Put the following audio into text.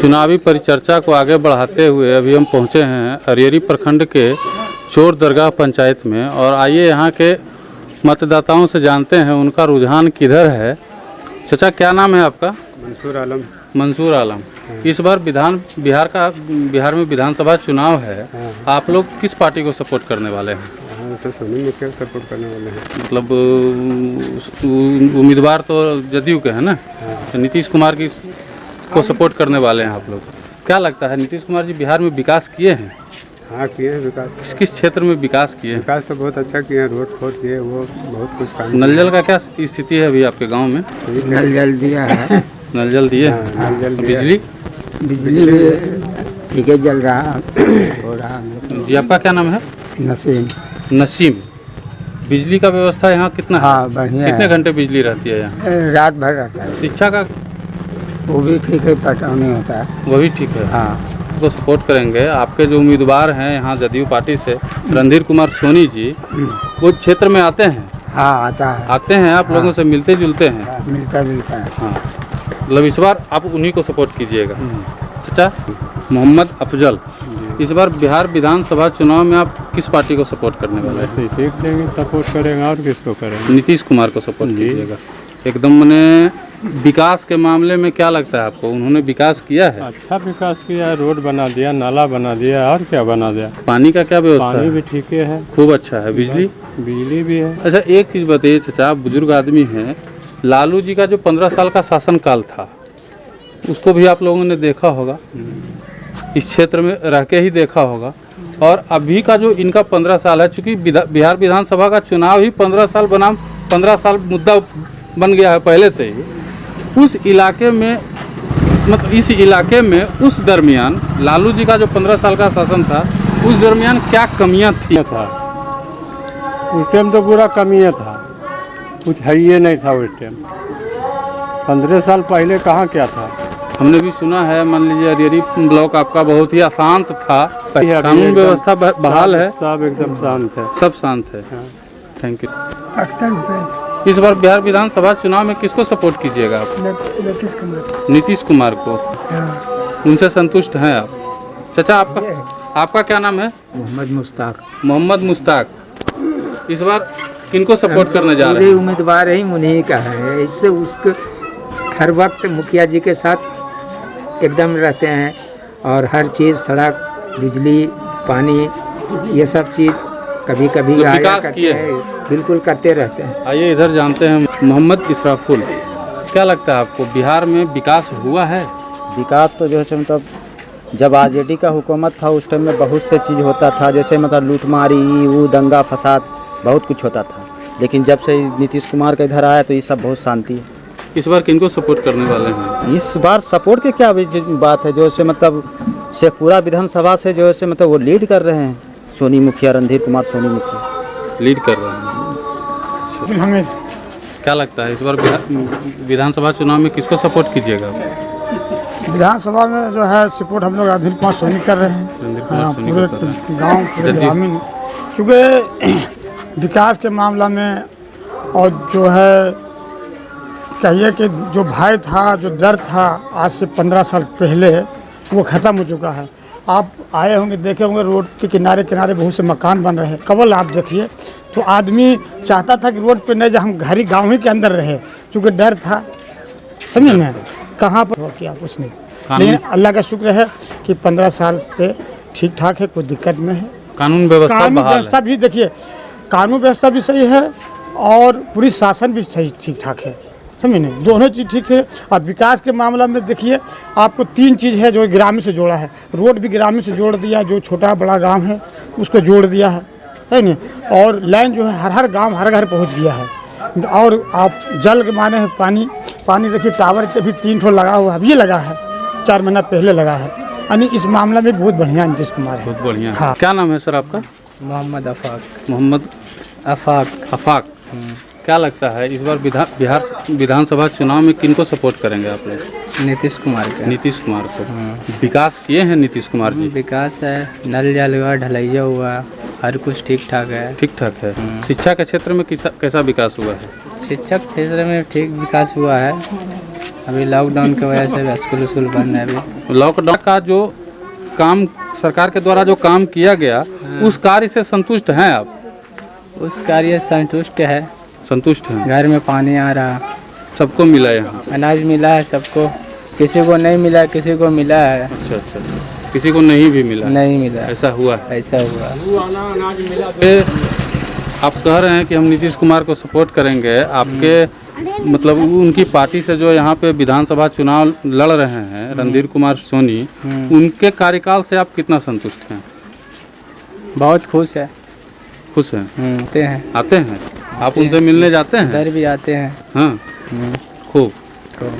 चुनावी परिचर्चा को आगे बढ़ाते हुए अभी हम पहुंचे हैं अरियरी प्रखंड के चोर दरगाह पंचायत में और आइए यहाँ के मतदाताओं से जानते हैं उनका रुझान किधर है। चाचा क्या नाम है आपका? मंसूर आलम। मंसूर आलम। इस बार बिहार में विधानसभा चुनाव है। आप लोग किस पार्टी को सपोर्ट करने वाले हैं? सोनी मुखिया को सपोर्ट करने वाले हैं। मतलब उम्मीदवार तो जदयू के हैं ना, तो नीतीश कुमार को सपोर्ट करने वाले हैं आप लोग। क्या लगता है नीतीश कुमार जी बिहार में विकास किए हैं? हाँ किए हैं विकास। किस क्षेत्र में विकास किए हैं? विकास तो बहुत अच्छा किए हैं, रोड खोद किए, वो बहुत कुछ काम। नल जल का क्या स्थिति है अभी आपके गांव में? नल जल दिया है। नल जल दिए? नल जल बिजली भी ठीक है, जल रहा हो रहा जी। आपका क्या नाम है? नसीम। बिजली का व्यवस्था यहाँ कितना? हाँ बढ़िया। कितने घंटे बिजली रहती है यहाँ? रात भर रहता है। शिक्षा का वो भी ठीक है, पटौनी होता है, वो भी ठीक है। हाँ को सपोर्ट करेंगे। आपके जो उम्मीदवार हैं यहाँ जदयू पार्टी से रणधीर कुमार सोनी जी, वो क्षेत्र में आते हैं? हाँ आते हैं। आप लोगों से मिलते जुलते हैं? मिलता जुलता है। हाँ, मतलब इस बार आप उन्हीं को सपोर्ट कीजिएगा। चाचा मोहम्मद अफजल, इस बार बिहार विधानसभा चुनाव में आप किस पार्टी को सपोर्ट करने वाले हैं? ठीक देंगे, सपोर्ट करेंगे। और किसको करेंगे? नीतीश कुमार को सपोर्ट कीजिएगा। एकदम मैंने विकास के मामले में क्या लगता है आपको? उन्होंने विकास किया है? अच्छा विकास किया, रोड बना दिया, नाला बना दिया, और क्या बना दिया। पानी का क्या व्यवस्था है? पानी भी ठीक है, खूब अच्छा है। बिजली भी है। अच्छा एक चीज़ बताइए चाचा, आप बुजुर्ग आदमी हैं, लालू जी का जो 15 साल का शासनकाल था उसको भी आप लोगों ने देखा होगा, इस क्षेत्र में रह के ही देखा होगा। और अभी का जो इनका 15 साल है, चूँकि बिहार विधानसभा का चुनाव ही 15 साल बनाम 15 साल मुद्दा बन गया है पहले से ही। उस इलाके में, मतलब इस इलाके में उस दरमियान लालू जी का जो 15 साल का शासन था, उस दरमियान क्या कमियां थी? उस टाइम तो पूरा कमियां था, कुछ है ही नहीं था उस टाइम। 15 साल पहले कहाँ क्या था? हमने भी सुना है, मान लीजिए अरियरी ब्लॉक आपका बहुत ही अशांत था, कानून व्यवस्था बहाल है, सब एकदम शांत है, सब शांत है। Thank you. अख्तर हुसैन। इस बार बिहार विधानसभा चुनाव में किसको सपोर्ट कीजिएगा आप? नीतीश कुमार को। उनसे संतुष्ट हैं आप? चाचा आपका क्या नाम है? मोहम्मद मुश्ताक। इस बार किनको सपोर्ट करने जा रहे हैं? उम्मीदवार ही उन्हीं का है, इससे उसको हर वक्त मुखिया जी के साथ एकदम रहते हैं और हर चीज़, सड़क, बिजली, पानी, ये सब चीज़ कभी कभी आया करते हैं, बिल्कुल करते रहते हैं। आइए इधर जानते हैं मोहम्मद इशराफुल, क्या लगता है आपको बिहार में विकास हुआ है? विकास तो जो है मतलब जब आरजेडी का हुकूमत था उस टाइम में बहुत से चीज़ होता था, जैसे मतलब लूटमारी, वो दंगा फसाद बहुत कुछ होता था। लेकिन जब से नीतीश कुमार का इधर आया तो ये सब बहुत शांति है। इस बार किनको सपोर्ट करने वाले हैं? इस बार सपोर्ट के क्या बात है, जो से मतलब शेखपुरा विधानसभा से जो है मतलब वो लीड कर रहे हैं, सोनी मुखिया, रणधीर कुमार सोनी मुखिया लीड कर रहे हैं। हमें क्या लगता है इस बार विधानसभा चुनाव में किसको सपोर्ट कीजिएगा? विधानसभा में जो है सपोर्ट हम लोग रणधीर कुमार सोनी कर रहे हैं। पूरे गाँव, पूरे ग्रामीण, चूँकि विकास के मामला में और जो है कहिए कि जो भय था, जो डर था आज से 15 साल पहले, वो ख़त्म हो चुका है। आप आए होंगे, देखे होंगे रोड के किनारे किनारे बहुत से मकान बन रहे हैं। केवल आप देखिए तो आदमी चाहता था कि रोड पे नहीं, जब हम घर ही गाँव ही के अंदर रहे, क्योंकि डर था, समझे ना, कहाँ पर हो किया कुछ नहीं। लेकिन अल्लाह का शुक्र है कि 15 साल से ठीक ठाक है, कोई दिक्कत नहीं है। कानून व्यवस्था भी देखिए, कानून व्यवस्था भी सही है और पूरी शासन भी सही ठीक ठाक है, समझे नहीं, दोनों चीज़ ठीक है। और विकास के मामला में देखिए आपको 3 चीज़ है जो ग्रामीण से जोड़ा है। रोड भी ग्रामीण से जोड़ दिया, जो छोटा बड़ा गांव है उसको जोड़ दिया है नहीं, और लाइन जो है हर गांव हर घर पहुंच गया है। और आप जल के माने हैं पानी देखिए, टावर के भी 3 ठो लगा हुआ है, अभी लगा है, 4 महीना पहले लगा है। यानी इस मामला में बहुत बढ़िया नीतीश कुमार है। बहुत बढ़िया। हाँ। क्या नाम है सर आपका? मोहम्मद अफाक। क्या लगता है इस बार बिहार विधानसभा चुनाव में किनको सपोर्ट करेंगे आप लोग? नीतीश कुमार का। नीतीश कुमार को। विकास किए हैं नीतीश कुमार जी? विकास है, नल जल हुआ, ढलैया हुआ, हर कुछ ठीक ठाक है। ठीक ठाक है। शिक्षा के क्षेत्र में कैसा विकास हुआ है? शिक्षक क्षेत्र में ठीक विकास हुआ है। अभी लॉकडाउन की वजह से स्कूल बंद है अभी। लॉकडाउन का जो काम सरकार के द्वारा जो काम किया गया उस कार्य से संतुष्ट हैं आप? उस कार्य से संतुष्ट है। संतुष्ट हैं। घर में पानी आ रहा, सबको मिला यहाँ? अनाज मिला है सबको, किसी को नहीं मिला, किसी को मिला है। अच्छा अच्छा, किसी को नहीं भी मिला? नहीं मिला, ऐसा हुआ है? ऐसा हुआ। ये आप कह रहे हैं कि हम नीतीश कुमार को सपोर्ट करेंगे, आपके मतलब उनकी पार्टी से जो यहाँ पे विधानसभा चुनाव लड़ रहे हैं रणधीर कुमार सोनी, उनके कार्यकाल से आप कितना संतुष्ट हैं? बहुत खुश है। खुश हैं? आते हैं आप उनसे मिलने जाते हैं? इधर भी आते हैं। हाँ, खूब। तो